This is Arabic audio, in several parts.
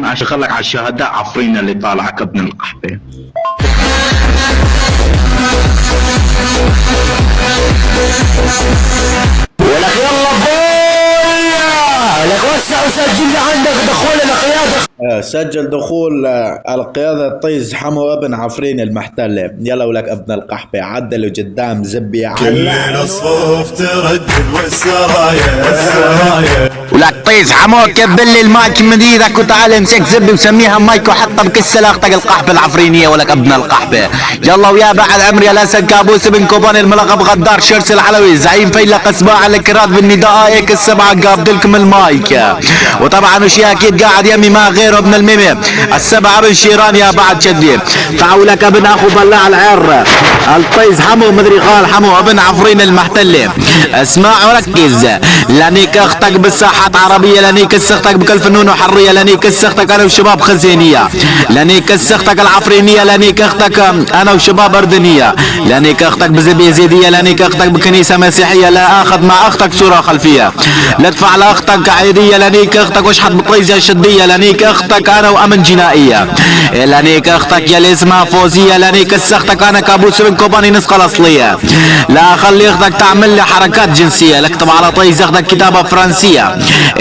اشغلك على الشهداء عفرين اللي طالعك ابن القحبة. ولك يلا بويا لك وسع وسجل لي عندك دخول القيادة. سجل دخول القيادة الطيز حمو ابن عفرين المحتلة. يلا ولك ابن القحبة عدلوا قدام زبي كل الصفوف تردد والسرايا ولك طيز حمو كبل لي المايك من ايدك وتعال امسك زبي وسميها مايك وحطها بكسة لاختك القحبة العفرينية. ولك ابن القحبة يلا ويا بعد عمري الاسد كابوس بن كوبان الملقب غدار شرس العلوي زعيم فيلق اسباع الكراد بالنداء هيك السبعة قابلكم المايك. وطبعا وشي اكيد قاعد يمي ما غيره ابن الميمي السبعة بن شيران يا بعد شدي. تعالك ابن اخو بلاع العر الطيز حمو مدري قال حمو ابن عفرين المحتلة. اسمع وركز لانيك اختك بالساحات عربية لانيك سختك بكل فنون وحرية لانيك سختك انا وشباب خزينية لانيك سختك العفرينية لانيك اختك انا وشباب اردنية لانيك اختك بزبية زيدية لانيك اختك بكنيسة مسيحية لا اخذ مع اختك صورة خلفية لا تدفع لاختك عيدية لانيك اختك واشحت بطيزة شدية لانيك اختك انا وامن جنائية لانيك اختك يلي اسمها فوزية لانيك سختك انا كابوس بن كوباني نسخة الاصلية لا خلي اختك تعمل لي حركات جنسية لكتب على طيز اختك كتابة فرنسية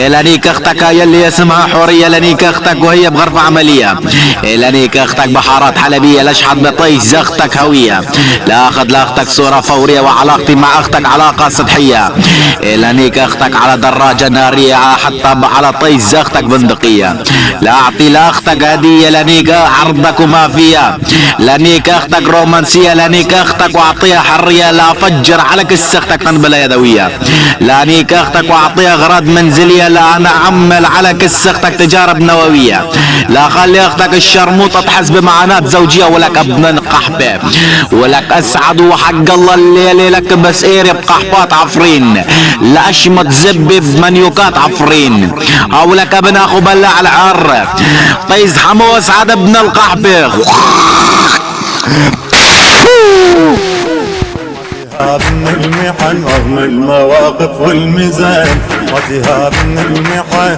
لانيك اختك يلي اسمها حورية لانيك اختك وهي بغرفة عملية لانيك اختك بحارات حلبية لشحت بطيز اختك هوية لا اخذ لاختك صورة فورية وعلاقتي مع اختك علاقة سطحية لانيك اختك على دراجة نارية حتى على طيز اختك بندقية لا اعطي لاختك هدية لانيك عرضك وما فيها لانيك اختك رومانسية لانيك اختك واعطيها حرية لا افجر على كس اختك قنبلة يدوية لانيك اختك واعطيها اغراض منزلية لا انا اعمل على كس اختك تجارب نووية لا خلي اختك الشرموطة تحس بمعاناة زوجية. ولك ابن القحبة ولك اسعد وحق الله الليلة لك بس ايري بقحبات عفرين لا اشمط زبي بمنيوكات عفرين او لك ابن اخو بلاع العر طيز حمو اسعد ابن القحبة. من المحن رغم المواقف والميزان وتهاب من المحن